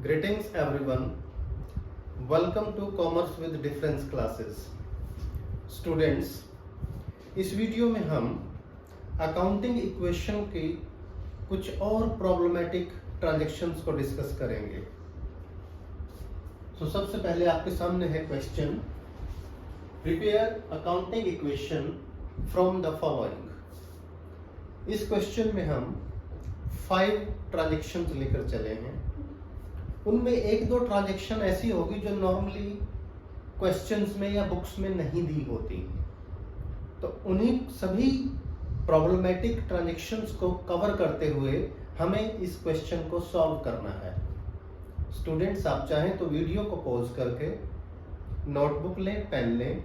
Greetings everyone. Welcome to Commerce with Difference classes. Students, इस video में हम accounting equation की कुछ और प्रॉब्लमेटिक ट्रांजैक्शंस को डिस्कस करेंगे। सबसे पहले आपके सामने है question, prepare accounting equation from the following. इस क्वेश्चन में हम 5 ट्रांजैक्शंस लेकर चले हैं। उनमें एक दो ट्रांजैक्शन ऐसी होगी जो नॉर्मली क्वेश्चंस में या बुक्स में नहीं दी होती, तो उन्हीं सभी प्रॉब्लमेटिक ट्रांजैक्शंस को कवर करते हुए हमें इस क्वेश्चन को सॉल्व करना है। स्टूडेंट्स, आप चाहें तो वीडियो को पॉज करके नोटबुक लें, पेन लें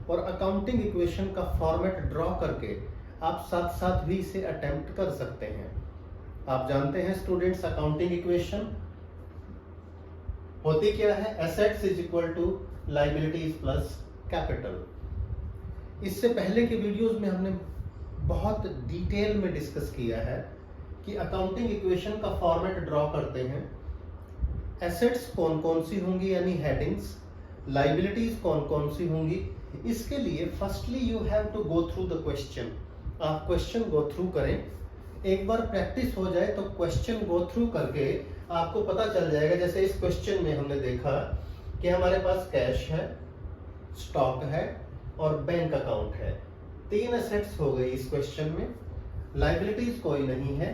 और अकाउंटिंग इक्वेशन का फॉर्मेट ड्रॉ करके आप साथ साथ भी इसे अटेम्प्ट कर सकते हैं। आप जानते हैं स्टूडेंट्स, अकाउंटिंग इक्वेशन होती क्या है? Assets is equal to liabilities plus capital. इससे पहले के वीडियोस में हमने बहुत डिटेल में डिस्कस किया है कि अकाउंटिंग इक्वेशन का फॉर्मेट ड्रॉ करते हैं। एसेट्स कौन कौन सी होंगी यानी हेडिंग्स, लायबिलिटीज कौन कौन सी होंगी। इसके लिए firstly you have to go through the question. आप क्वेश्चन गो थ्रू करें। एक बार प्रैक्टिस हो जाए तो क्वेश्चन गो थ्रू करके आपको पता चल जाएगा। जैसे इस क्वेश्चन में हमने देखा कि हमारे पास कैश है, स्टॉक है और बैंक अकाउंट है। 3 एसेट्स हो गई इस क्वेश्चन में। लायबिलिटीज कोई नहीं है।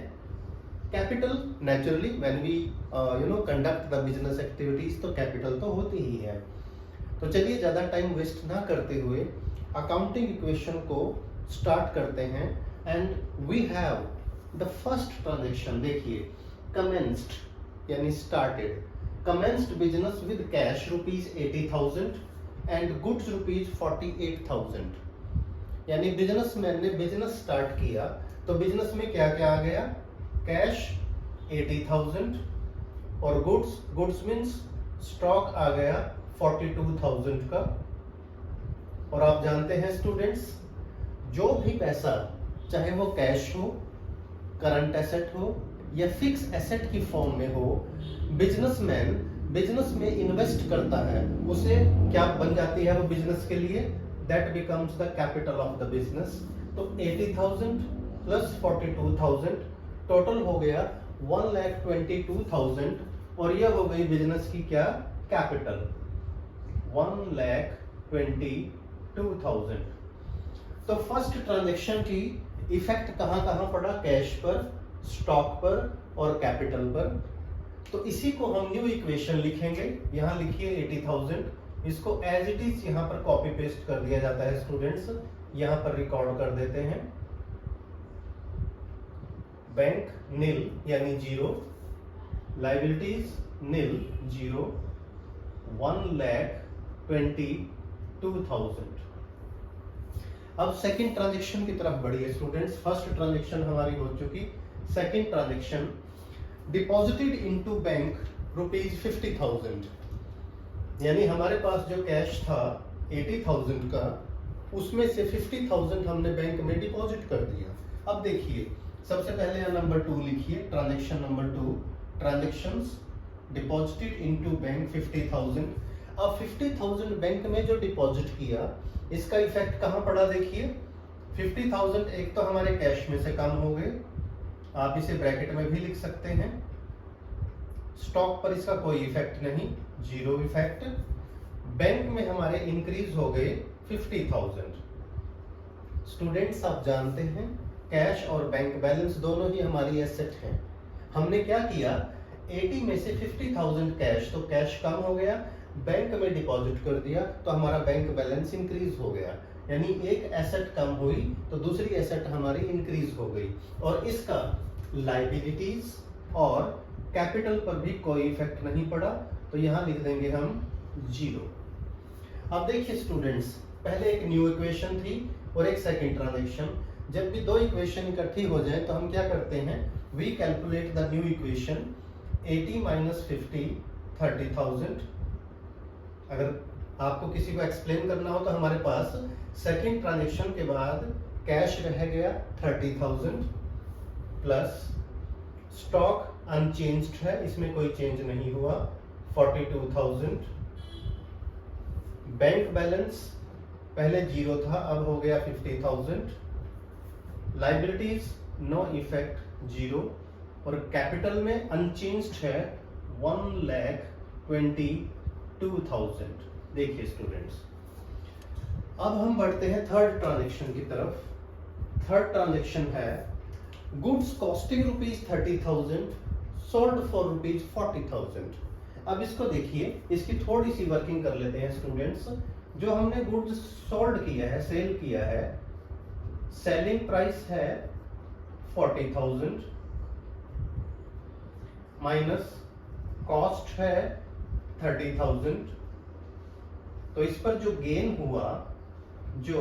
Capital naturally when we conduct the business activities तो कैपिटल तो होती ही है। तो चलिए ज्यादा टाइम वेस्ट ना करते हुए अकाउंटिंग इक्वेशन को स्टार्ट करते हैं। And we have the first transaction. देखिए, कमेंस्ड यानी started. Commenced business with cash rupees 80,000 and goods rupees 48,000। यानी बिजनेसमैन ने बिजनेस स्टार्ट किया तो बिजनेस में क्या क्या आ गया? कैश 80,000 और गुड्स मीन्स स्टॉक आ गया 42,000 का। और आप जानते हैं स्टूडेंट्स, जो भी पैसा चाहे वो कैश हो, करंट एसेट हो या फिक्स एसेट की फॉर्म में हो, बिजनेसमैन बिजनेस में इन्वेस्ट करता है, उसे क्या बन जाती है वो बिजनेस के लिए? That becomes the capital of the business. तो 80,000 प्लस 42,000 टोटल हो गया 1,22,000 और यह हो गई बिजनेस की क्या? कैपिटल 1,22,000। तो फर्स्ट ट्रांजैक्शन की इफेक्ट कहां कहां पड़ा? कैश पर, स्टॉक पर और कैपिटल पर। तो इसी को हम न्यू इक्वेशन लिखेंगे। यहां लिखिए 80,000, इसको एज इट इज यहां पर कॉपी पेस्ट कर दिया जाता है स्टूडेंट्स। यहां पर रिकॉर्ड कर देते हैं बैंक नील यानी 0, लायबिलिटीज नील 0, 1,22,000। अब सेकंड ट्रांजैक्शन की तरफ बढ़िए स्टूडेंट्स। फर्स्ट ट्रांजैक्शन हमारी हो चुकी। Second transaction, deposited into bank rupees 50,000। यानी हमारे पास जो कैश था 80,000 का, उसमें से 50,000 हमने बैंक में डिपॉजिट कर दिया। अब देखिए, सबसे पहले यहाँ नंबर 2 लिखिए, transaction number 2, transactions deposited into bank 50,000। अब 50,000 बैंक में जो डिपॉजिट किया, इसका इफेक्ट कहां पड़ा? देखिए 50,000 एक तो हमारे कैश में से कम हो गए, आप इसे ब्रैकेट में भी लिख सकते हैं। स्टॉक पर इसका कोई इफेक्ट नहीं, 0 इफेक्ट। बैंक में हमारे इंक्रीज हो गए 50,000। स्टूडेंट्स, आप जानते हैं कैश और बैंक बैलेंस दोनों ही हमारी एसेट हैं। हमने क्या किया? 80 में से 50,000 कैश, तो कैश कम हो गया, बैंक में डिपॉजिट कर दिया तो हमारा बैंक बैलेंस इंक्रीज हो गया। यानी एक एसेट कम हुई तो दूसरी एसेट हमारी इंक्रीज हो गई और इसका लायबिलिटीज और कैपिटल पर भी कोई इफेक्ट नहीं पड़ा, तो यहां लिख देंगे हम 0। अब देखिए स्टूडेंट्स, पहले एक न्यू इक्वेशन थी और एक सेकंड ट्रांजैक्शन। जब भी 2 इक्वेशन इकट्ठी हो जाए तो हम क्या करते हैं? We calculate the new equation. 80 minus 50 30,000। अगर आपको किसी को एक्सप्लेन करना हो तो हमारे पास सेकंड ट्रांजैक्शन के बाद कैश रह गया 30,000 प्लस स्टॉक अनचेंज्ड है, इसमें कोई चेंज नहीं हुआ 42,000। बैंक बैलेंस पहले 0 था, अब हो गया 50,000। लाइबिलिटीज नो इफेक्ट 0, और कैपिटल में अनचेंज्ड है 1,22,000। देखिए स्टूडेंट्स, अब हम बढ़ते हैं थर्ड ट्रांजेक्शन की तरफ। थर्ड ट्रांजेक्शन है गुड्स कॉस्टिंग ₹30,000 सोल्ड फॉर ₹40,000। अब इसको देखिए, इसकी थोड़ी सी वर्किंग कर लेते हैं स्टूडेंट्स। जो हमने गुड्स सोल्ड किया है, सेल किया है, सेलिंग प्राइस है 40,000 माइनस कॉस्ट है 30,000। तो इस पर जो गेन हुआ, जो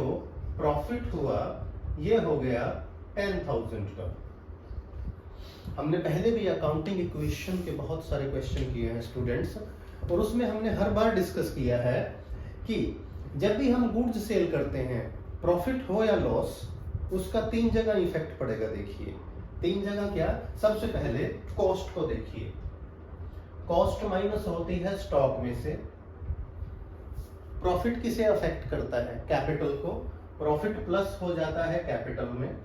प्रॉफिट हुआ, ये हो गया 10,000 का। हमने पहले भी अकाउंटिंग इक्वेशन के बहुत सारे क्वेश्चन किए हैं स्टूडेंट्स, और उसमें हमने हर बार डिस्कस किया है कि जब भी हम गुड्स सेल करते हैं, प्रॉफिट हो या लॉस, उसका 3 जगह इफेक्ट पड़ेगा। देखिए 3 जगह क्या? सबसे पहले कॉस्ट को देखिए, कॉस्ट माइनस होती है स्टॉक में से। प्रॉफिट किसे अफेक्ट करता है? कैपिटल को। प्रॉफिट प्लस हो जाता है कैपिटल में।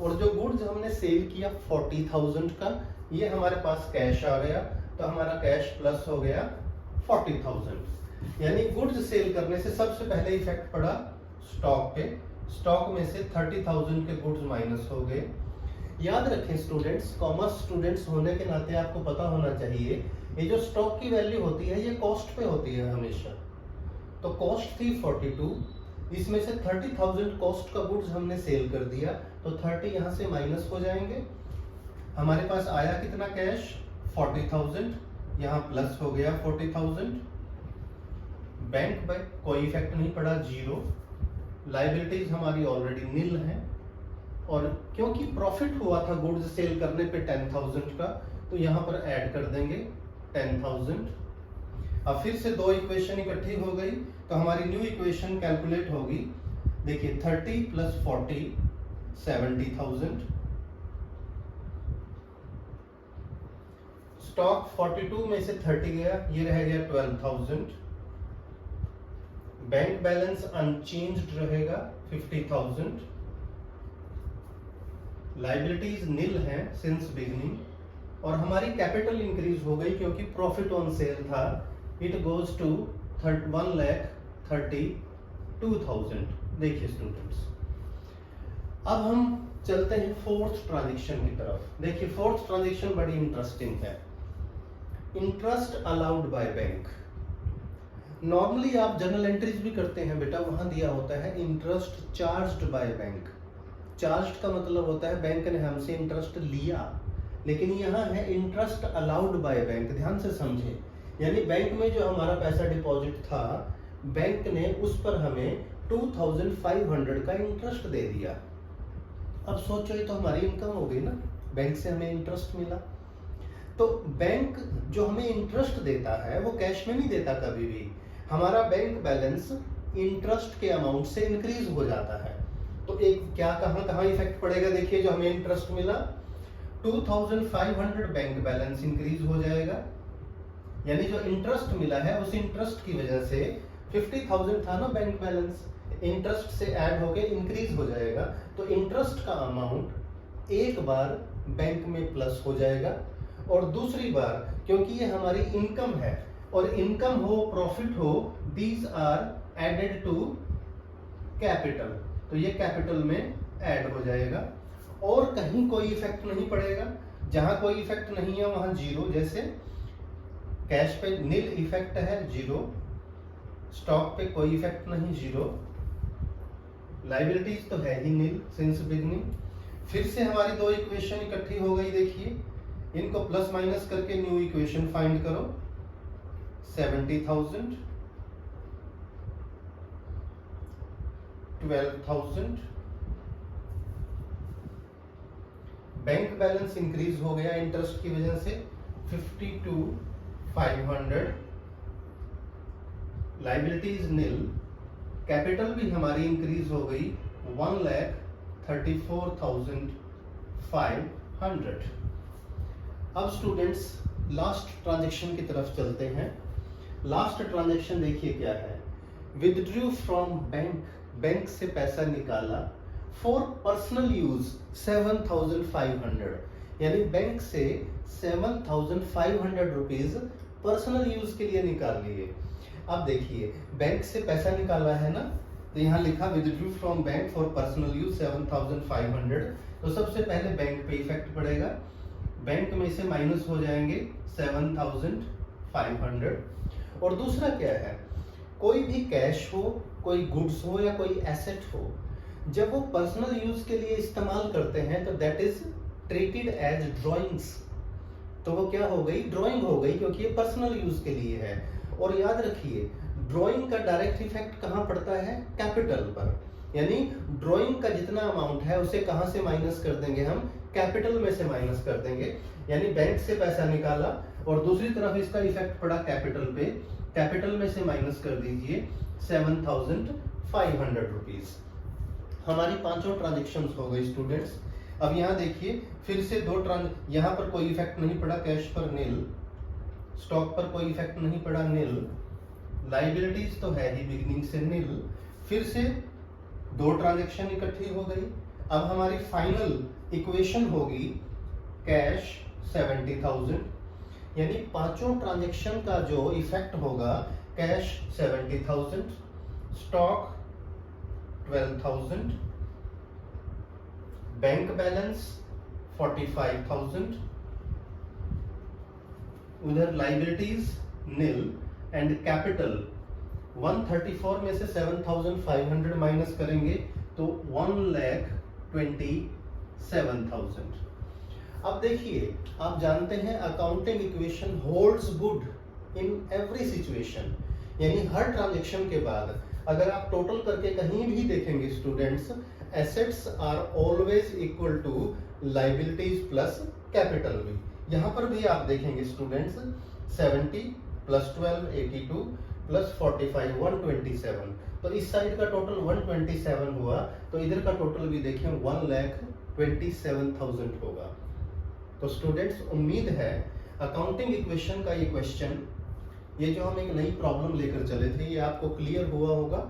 और जो गुड्स हमने सेल किया 40,000 का, ये हमारे पास कैश आ गया, तो हमारा कैश प्लस हो गया 40,000। यानी गुड्स सेल करने से सबसे पहले इफेक्ट पड़ा स्टॉक पे। स्टॉक में से 30,000 के गुड्स माइनस हो गए। याद रखें स्टूडेंट्स, कॉमर्स स्टूडेंट्स होने के नाते आपको पता होना चाहिए, ये जो स्टॉक की वैल्यू होती है ये कॉस्ट पे होती है हमेशा। तो कॉस्ट थी 42, इसमें से 30,000 कॉस्ट का गुड्स हमने सेल कर दिया, तो 30 यहां से माइनस हो जाएंगे। हमारे पास आया कितना कैश? 40,000, यहां प्लस हो गया 40,000। बैंक पे कोई इफेक्ट नहीं पड़ा, 0। लाइबिलिटीज हमारी ऑलरेडी नील है, और क्योंकि प्रॉफिट हुआ था गुड्स सेल करने पे 10,000 का, तो यहां पर ऐड कर देंगे 10,000। अब फिर से 2 इक्वेशन इकट्ठी हो गई, तो हमारी न्यू इक्वेशन कैलकुलेट होगी। देखिए 30 प्लस 40 70,000। स्टॉक 42 में से 30 गया, ये रह गया 12,000। बैंक बैलेंस अनचेंज्ड रहेगा 50,000। लाइबिलिटीज नील है सिंस बिगिनिंग, और हमारी कैपिटल इंक्रीज हो गई क्योंकि प्रॉफिट ऑन सेल था। It goes to 1,32,000। देखिए स्टूडेंट्स, अब हम चलते हैं फोर्थ ट्रांजेक्शन की तरफ। देखिए फोर्थ ट्रांजेक्शन बड़ी इंटरेस्टिंग है। Interest allowed by bank. Normally आप जर्नल एंट्रीज भी करते हैं बेटा, वहां दिया होता है interest charged by bank. Charged का मतलब होता है बैंक ने हमसे इंटरेस्ट लिया, लेकिन यहाँ है इंटरेस्ट अलाउड बाय बैंक। ध्यान से समझे, यानी बैंक में जो हमारा पैसा डिपॉजिट था, बैंक ने उस पर हमें 2,500 का इंटरेस्ट दे दिया। अब सोचो, ये तो हमारी इनकम हो गई ना, बैंक से हमें इंटरेस्ट मिला। तो बैंक जो हमें इंटरेस्ट देता है वो कैश में नहीं देता कभी भी। हमारा बैंक बैलेंस इंटरेस्ट के अमाउंट से इंक्रीज हो जाता है। तो एक क्या कहां इफेक्ट पड़ेगा? देखिए जो हमें इंटरेस्ट मिला 2,500 बैंक बैलेंस इंक्रीज हो जाएगा, यानी जो इंटरेस्ट मिला है उस इंटरेस्ट की वजह से 50,000 था ना बैंक बैलेंस, इंटरेस्ट से ऐड होके इंक्रीज हो जाएगा। तो इंटरेस्ट का अमाउंट एक बार बैंक में प्लस हो जाएगा, और दूसरी बार क्योंकि ये हमारी इनकम है, और इनकम हो प्रॉफिट हो, these are added to capital, तो ये कैपिटल में ऐड हो जाएगा, और कहीं कोई इफेक्ट नहीं पड़ेगा। जहां कोई इफेक्ट नहीं है वहां 0, जैसे कैश पे नील इफेक्ट है 0, स्टॉक पे कोई इफेक्ट नहीं 0, लाइबिलिटीज तो है ही नील सिंस बिगिनिंग। फिर से हमारी 2 इक्वेशन इकट्ठी हो गई। देखिए इनको प्लस माइनस करके न्यू इक्वेशन फाइंड करो। 70,000, 12,000। बैंक बैलेंस इंक्रीज हो गया इंटरेस्ट की वजह से 52,500। लाइबिलिटीज नील, कैपिटल भी हमारी इंक्रीज हो गई 1,34,500। अब स्टूडेंट्स लास्ट ट्रांजेक्शन की तरफ चलते हैं। लास्ट ट्रांजेक्शन देखिए क्या है, विदड्रू फ्रॉम बैंक, बैंक से पैसा निकाला फॉर पर्सनल यूज 7,500, यानी बैंक से 7,500 रुपीज पर्सनल यूज के लिए निकाल लिए। अब देखिए बैंक से पैसा निकाला है ना, तो यहाँ लिखा withdrew from bank for personal use 7,500, तो सबसे पहले बैंक पे इफेक्ट पड़ेगा, बैंक में से माइनस हो जाएंगे 7,500। और दूसरा क्या है, कोई भी कैश हो, कोई गुड्स हो या कोई एसेट हो, जब वो पर्सनल यूज के लिए इस्तेमाल करते हैं तो that is treated as drawings, तो वो क्या हो गई, ड्राइंग हो गई, क्योंकि ये पर्सनल यूज के लिए है। और याद रखिए ड्राइंग का डायरेक्ट इफेक्ट कहाँ पड़ता है, कैपिटल पर, यानी ड्राइंग का जितना अमाउंट है उसे कहाँ से माइनस कर देंगे हम, कैपिटल में से माइनस कर देंगे। यानी बैंक से पैसा निकाला और दूसरी तरफ इसका इफेक्ट पड़ा कैपिटल पे, कैपिटल में से माइनस कर दीजिए 7,500 रुपीज। हमारी पांचों ट्रांजेक्शन्स हो गई स्टूडेंट्स। अब यहाँ देखिए फिर से दो यहाँ पर कोई इफेक्ट नहीं पड़ा, कैश पर नील, स्टॉक पर कोई इफेक्ट नहीं पड़ा, नील, लाइबिलिटीज तो है ही बिगिनिंग से नील, फिर से दो ट्रांजेक्शन इकट्ठी हो गई। अब हमारी फाइनल इक्वेशन होगी कैश 70,000, यानी पांचों ट्रांजेक्शन का जो इफेक्ट होगा, कैश 70,000, स्टॉक 12,000, बैंक बैलेंस 45,000, उधर लाइबिलिटीज नील एंड कैपिटल 134 में से 7,500 माइनस करेंगे तो 1,27,000। अब देखिए आप जानते हैं accounting equation holds good in every situation, यानी हर ट्रांजेक्शन के बाद अगर आप टोटल करके कहीं भी देखेंगे students, assets are always equal to liabilities plus capital भी। यहाँ पर भी आप देखेंगे स्टूडेंट्स 70 प्लस 12 82 प्लस 45 127, तो इस साइड का टोटल 127 हुआ, तो इधर का टोटल भी देखें 1,27,000 होगा। तो स्टूडेंट्स उम्मीद है अकाउंटिंग इक्वेशन का ये क्वेश्चन, ये जो हम एक नई प्रॉब्लम लेकर चले थे, ये आपको क्लियर हुआ होगा,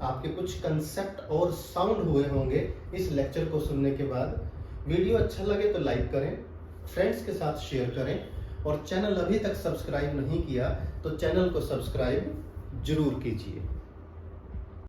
आपके कुछ कंसेप्ट और साउंड हुए होंगे इस लेक्चर को सुनने के बाद। वीडियो अच्छा लगे तो लाइक करें, फ्रेंड्स के साथ शेयर करें, और चैनल अभी तक सब्सक्राइब नहीं किया तो चैनल को सब्सक्राइब जरूर कीजिए।